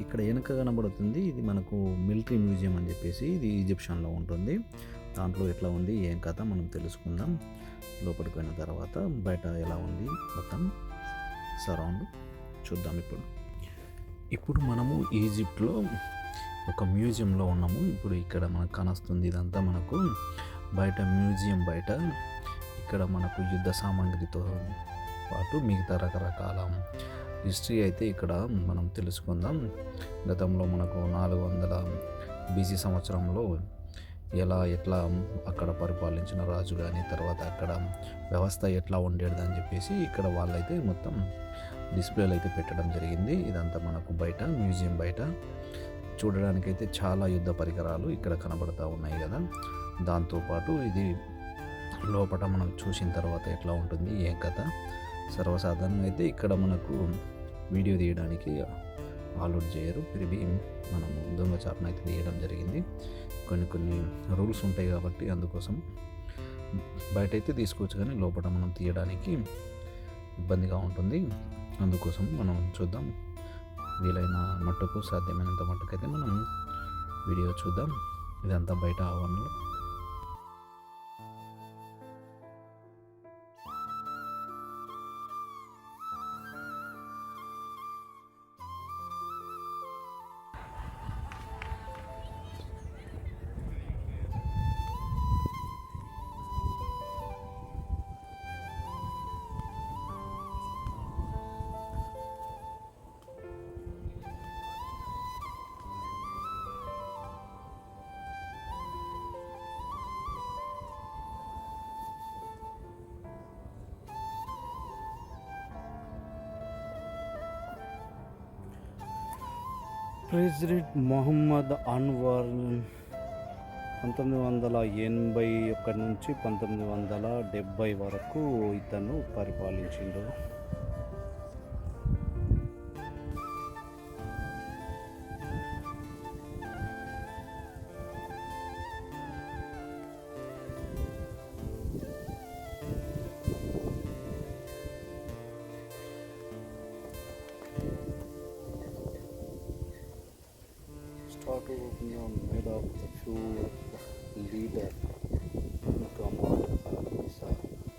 ఇక్కడ వెనక కనబడుతుంది ఇది మనకు మిలిటరీ మ్యూజియం అని చెప్పేసి, ఇది ఈజిప్షియన్లో ఉంటుంది. దాంట్లో ఎట్లా ఉంది ఏం కథ మనం తెలుసుకుందాం. లోపలికి పోయిన తర్వాత బయట ఎలా ఉంది మొత్తం సరౌండ్ చూద్దాం. ఇప్పుడు మనము ఈజిప్ట్లో ఒక మ్యూజియంలో ఉన్నాము. ఇప్పుడు ఇక్కడ మనకు కానొస్తుంది ఇదంతా మనకు బయట మ్యూజియం బయట. ఇక్కడ మనకు యుద్ధ సామాగ్రితో పాటు మిగతా రకరకాల హిస్టరీ అయితే ఇక్కడ మనం తెలుసుకుందాం. గతంలో మనకు 400 BC సంవత్సరంలో ఎట్లా అక్కడ పరిపాలించిన రాజు కానీ, తర్వాత అక్కడ వ్యవస్థ ఎట్లా ఉండేది అని చెప్పేసి ఇక్కడ వాళ్ళైతే మొత్తం డిస్ప్లేలు అయితే పెట్టడం జరిగింది. ఇదంతా మనకు బయట మ్యూజియం బయట చూడడానికైతే చాలా యుద్ధ పరికరాలు ఇక్కడ కనబడుతూ ఉన్నాయి కదా. దాంతోపాటు ఇది లోపల మనం చూసిన తర్వాత ఎట్లా ఉంటుంది ఏం కథ. సర్వసాధారణంగా అయితే ఇక్కడ మనకు వీడియో తీయడానికి అలౌడ్ చేయరు. తిరిగి మనం దొంగచాటును అయితే తీయడం జరిగింది. కొన్ని రూల్స్ ఉంటాయి కాబట్టి అందుకోసం బయట అయితే తీసుకోవచ్చు, కానీ లోపల మనం తీయడానికి ఇబ్బందిగా ఉంటుంది. అందుకోసం మనం చూద్దాం, వీలైన మట్టుకు సాధ్యమైనంత మట్టుకు అయితే మనం వీడియో చూద్దాం. ఇదంతా బయట ఆవరణలో. ప్రెసిడెంట్ మొహమ్మద్ అన్వర్ 1981 నుంచి 1970 వరకు ఇతను పరిపాలించిండు. Made of the pure leader Gamal Isa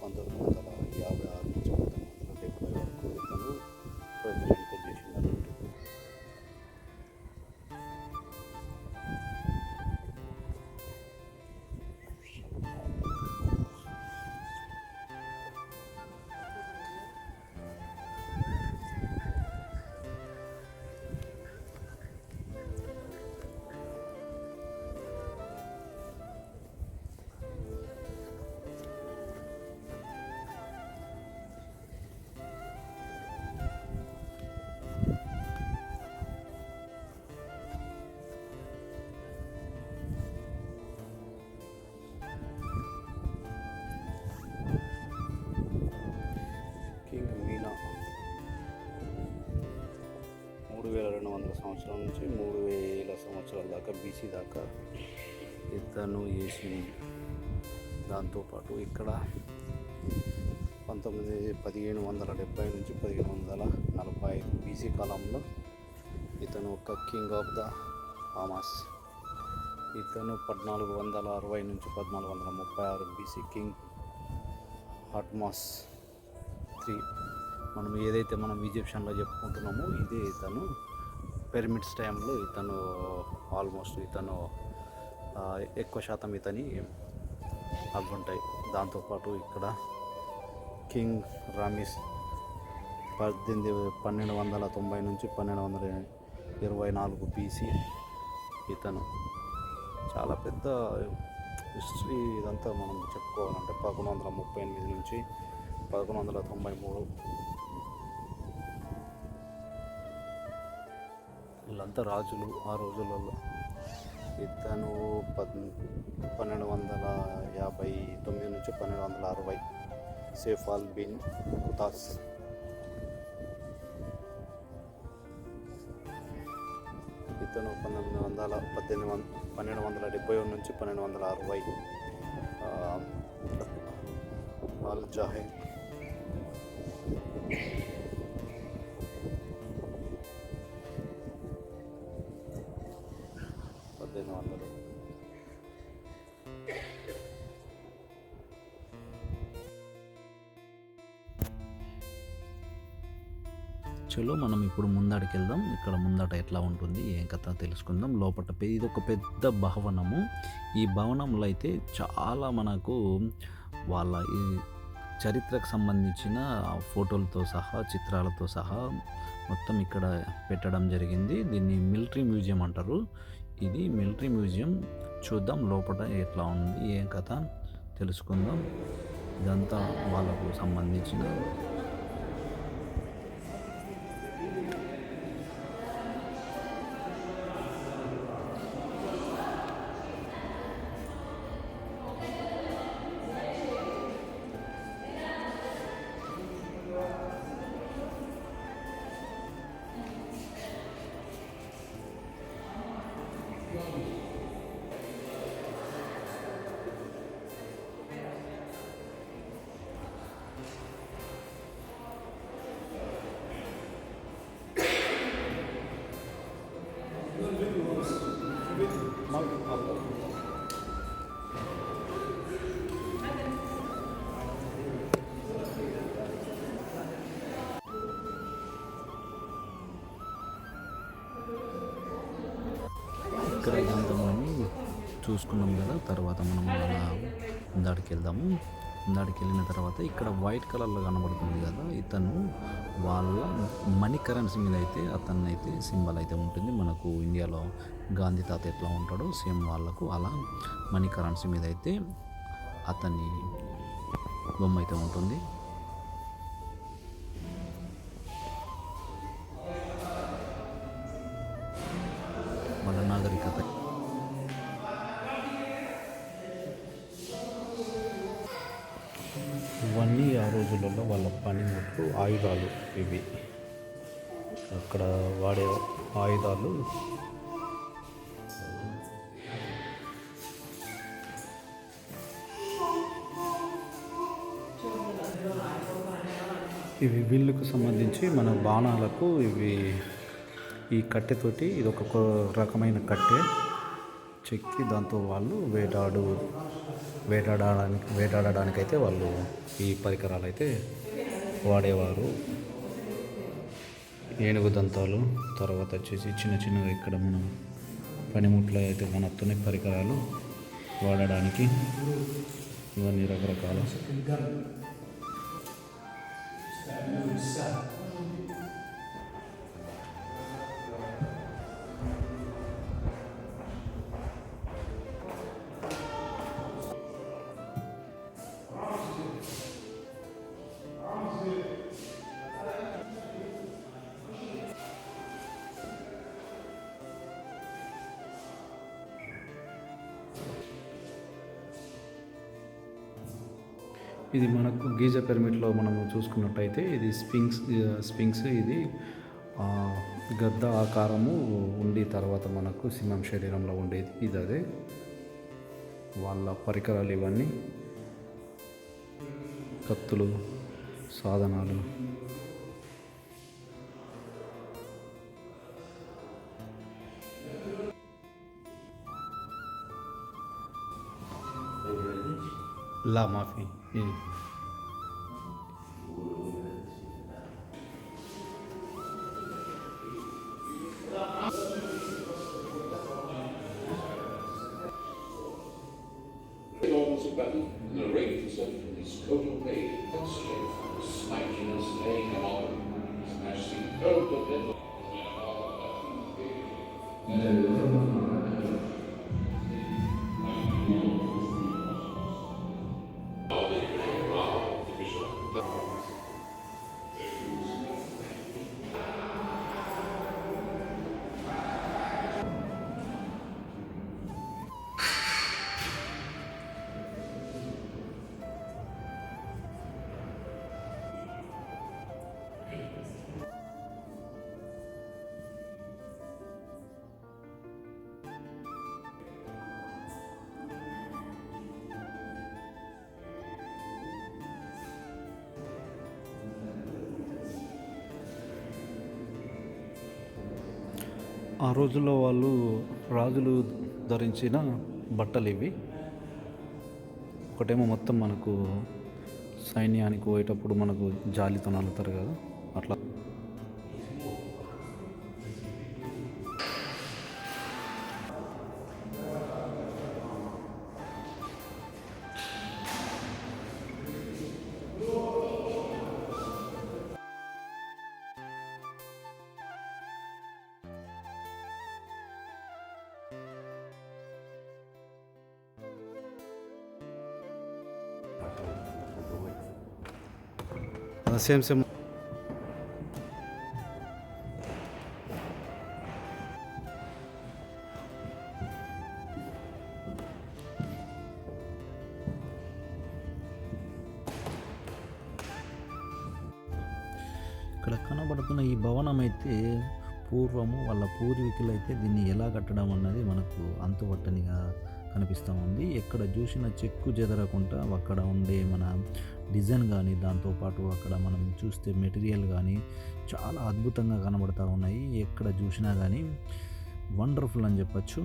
1956 నుంచి 1970 వరకు ఇతను ప్రెసిడెంట్గా చేసినారు. కింగ్ మీనా 3200 సంవత్సరాల నుంచి 3000 సంవత్సరాల దాకా BC దాకా ఇతను వేసింది. దాంతోపాటు ఇక్కడ 1770 నుంచి 1545 BC కాలంలో ఇతను ఒక కింగ్ ఆఫ్ ద హామాస్. ఇతను 1460 నుంచి 1436 BC కింగ్ హట్మాస్ III. మనం ఏదైతే మనం ఈజిప్షియన్లో చెప్పుకుంటున్నామో ఇదే ఇతను. పిరమిడ్స్ టైంలో ఇతను ఆల్మోస్ట్ ఎక్కువ శాతం ఇతని అవి ఉంటాయి. దాంతోపాటు ఇక్కడ కింగ్ రామిస్ 1290 నుంచి 1224 BC. ఇతను చాలా పెద్ద హిస్టరీ. ఇదంతా మనం చెప్పుకోవాలంటే 1138 నుంచి 1193 వీళ్ళంతా రాజులు ఆ రోజులలో. ఇతను 1259 నుంచి 1260 సేఫాల్ బిన్ కుతాస్. ఇతను 1271 నుంచి 1260 అల్ జాహే. చలో మనం ఇప్పుడు ముందడికి వెళ్దాం. ఇక్కడ ముందట ఎట్లా ఉంటుంది ఏం కథ తెలుసుకుందాం. లోపల ఇది ఒక పెద్ద భవనము. ఈ భవనంలో అయితే చాలా మనకు వాళ్ళ ఈ చరిత్రకు సంబంధించిన ఫోటోలతో సహా చిత్రాలతో సహా మొత్తం ఇక్కడ పెట్టడం జరిగింది. దీన్ని మిలిటరీ మ్యూజియం అంటారు. ఇది మిలిటరీ మ్యూజియం. చూద్దాం లోపల ఎట్లా ఉంది ఏం కథ తెలుసుకుందాం. ఇదంతా వాళ్ళకు సంబంధించిన ఇక్కడ ఇదంతా మనము చూసుకున్నాం కదా. తర్వాత మనం అలా దాడికి వెళ్దాము. దాడికి వెళ్ళిన తర్వాత ఇక్కడ వైట్ కలర్లో కనబడుతుంది కదా, ఇతను వాళ్ళ మనీ కరెన్సీ మీద అయితే అతన్ని అయితే సింబల్ అయితే ఉంటుంది. మనకు ఇండియాలో గాంధీ తాత ఎట్లా ఉంటాడో సేమ్ వాళ్ళకు అలా మనీ కరెన్సీ మీద అయితే అతని బొమ్మ అయితే ఉంటుంది. వాళ్ళ నాగరికత ఇవన్నీ ఆ రోజులలో వాళ్ళ పనిముట్లు ఆయుధాలు. ఇవి అక్కడ వాడే ఆయుధాలు. ఇవి విల్లుకు సంబంధించి మన బాణాలకు ఇవి ఈ కట్టెతోటి ఇది ఒక రకమైన కట్టె చెక్కి దాంతో వాళ్ళు వేటాడడానికైతే వాళ్ళు ఈ పరికరాలు అయితే వాడేవారు. ఏనుగు దంతాలు, తర్వాత వచ్చేసి చిన్న చిన్నగా ఇక్కడ మనం పనిముట్లు అయితే మనతోనే పరికరాలు వాడడానికి ఇవన్నీ రకరకాల ఇది మనకు గీజా పిరమిడ్లో మనము చూసుకున్నట్టయితే ఇది స్ఫింక్స్ ఇది గద్ద ఆకారము ఉండి తర్వాత మనకు సింహం శరీరంలో ఉండేది ఇది అదే వాళ్ళ పరికరాలు. ఇవన్నీ కత్తులు, సాధనాలు. ला माफ़ी ये Moments of battle, narrate himself from his coat of mail, strength, smacking and slaying them all, smashing coat of metal. ఆ రోజుల్లో వాళ్ళు రాజులు ధరించిన బట్టలు ఇవి. ఒకటేమో మొత్తం మనకు సైన్యానికి పోయేటప్పుడు మనకు జాలితో నలుతారు కదా, అట్లా సేమ్ సేమ్ ఇక్కడ కనబడుతున్న ఈ భవనం అయితే పూర్వము వాళ్ళ పూర్వీకులు అయితే దీన్ని ఎలా కట్టడం అన్నది మనకు అంతుపట్టనిగా కనిపిస్తూ ఉంది. ఎక్కడ చూసిన చెక్కు చెదరకుండా అక్కడ ఉండే మన డిజైన్ కానీ, దాంతోపాటు అక్కడ మనం చూస్తే మెటీరియల్ కానీ చాలా అద్భుతంగా కనబడుతూ ఉన్నాయి. ఎక్కడ చూసినా కానీ వండర్ఫుల్ అని చెప్పచ్చు.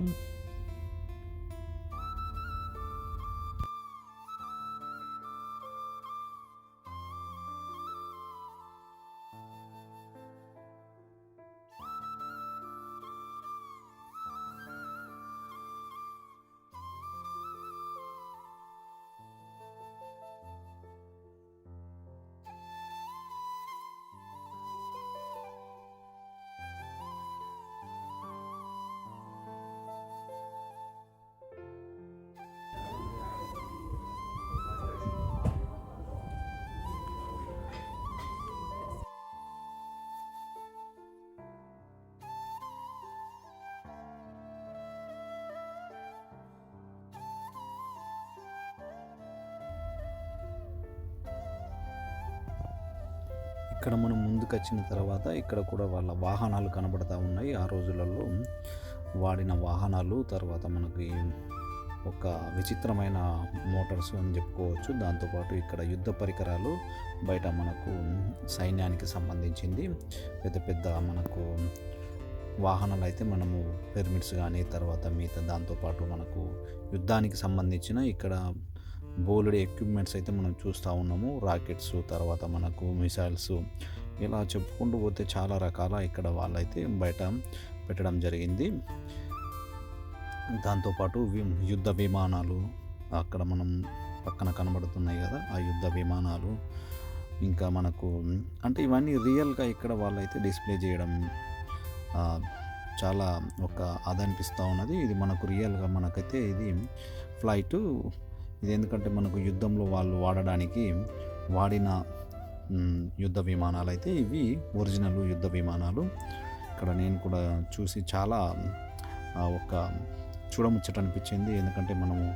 ఇక్కడ మనం ముందుకు వచ్చిన తర్వాత ఇక్కడ కూడా వాళ్ళ వాహనాలు కనబడతా ఉన్నాయి. ఆ రోజులలో వాడిన వాహనాలు, తర్వాత మనకి ఒక విచిత్రమైన మోటార్స్ అని చెప్పుకోవచ్చు. దాంతోపాటు ఇక్కడ యుద్ధ పరికరాలు బయట మనకు సైన్యానికి సంబంధించింది పెద్ద పెద్ద మనకు వాహనాలు అయితే మనము పిరమిడ్స్ కానీ, తర్వాత మిగతా దాంతోపాటు మనకు యుద్ధానికి సంబంధించిన ఇక్కడ బోలెడు ఎక్విప్మెంట్స్ అయితే మనం చూస్తూ ఉన్నాము. రాకెట్స్, తర్వాత మనకు మిసైల్స్, ఇలా చెప్పుకుంటూ పోతే చాలా రకాల ఇక్కడ వాళ్ళైతే బయట పెట్టడం జరిగింది. దాంతోపాటు యుద్ధ విమానాలు అక్కడ మనం పక్కన కనబడుతున్నాయి కదా, ఆ యుద్ధ విమానాలు. ఇంకా మనకు అంటే ఇవన్నీ రియల్గా ఇక్కడ వాళ్ళైతే డిస్ప్లే చేయడం చాలా ఒక అది అనిపిస్తూ ఉన్నది. ఇది మనకు రియల్గా మనకైతే ఇది ఫ్లైట్. ఇది ఎందుకంటే మనకు యుద్ధంలో వాళ్ళు వాడడానికి వాడిన యుద్ధ విమానాలు అయితే ఇవి ఒరిజినల్ యుద్ధ విమానాలు. ఇక్కడ నేను కూడా చూసి చాలా ఒక చూడముచ్చట అనిపించింది. ఎందుకంటే మనము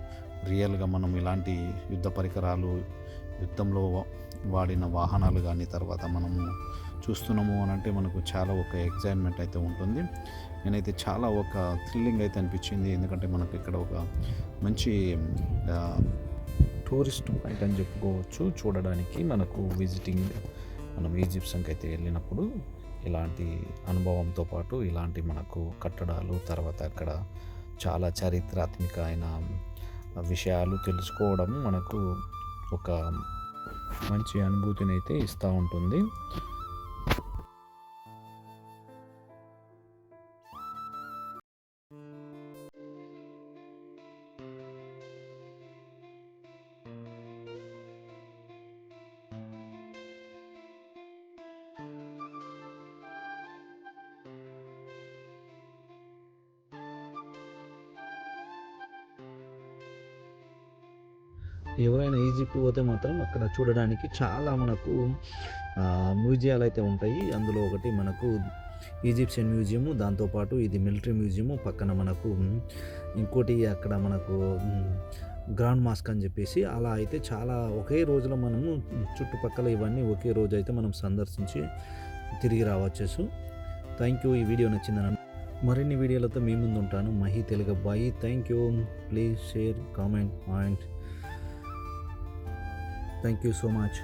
రియల్గా మనం ఇలాంటి యుద్ధ పరికరాలు, యుద్ధంలో వాడిన వాహనాలు కానీ తర్వాత మనము చూస్తున్నాము అని అంటే మనకు చాలా ఒక ఎగ్జైట్మెంట్ అయితే ఉంటుంది. నేనైతే చాలా ఒక థ్రిల్లింగ్ అయితే అనిపించింది. ఎందుకంటే మనకు ఇక్కడ ఒక మంచి టూరిస్ట్ పాయింట్ అని చెప్పుకోవచ్చు. చూడడానికి మనకు విజిటింగ్ మనం ఈజిప్షన్కి అయితే వెళ్ళినప్పుడు ఇలాంటి అనుభవంతో పాటు ఇలాంటి మనకు కట్టడాలు, తర్వాత అక్కడ చాలా చారిత్రాత్మక అయిన విషయాలు తెలుసుకోవడం మనకు ఒక మంచి అనుభూతిని అయితే ఇస్తూ ఉంటుంది. ఎవరైనా ఈజిప్ట్ పోతే మాత్రం అక్కడ చూడడానికి చాలా మనకు మ్యూజియాలు అయితే ఉంటాయి. అందులో ఒకటి మనకు ఈజిప్షియన్ మ్యూజియము, దాంతోపాటు ఇది మిలిటరీ మ్యూజియము. పక్కన మనకు ఇంకోటి అక్కడ మనకు గ్రాండ్ మాస్క్ అని చెప్పేసి, అలా అయితే చాలా ఒకే రోజులో మనము చుట్టుపక్కల ఇవన్నీ ఒకే రోజు అయితే మనం సందర్శించి తిరిగి రావచ్చు. Thank you. ఈ వీడియో నచ్చిందని మరిన్ని వీడియోలతో మీ ముందు ఉంటాను. మహి తెలుగు అబ్బాయి. Thank you. Please share, comment and thank you so much.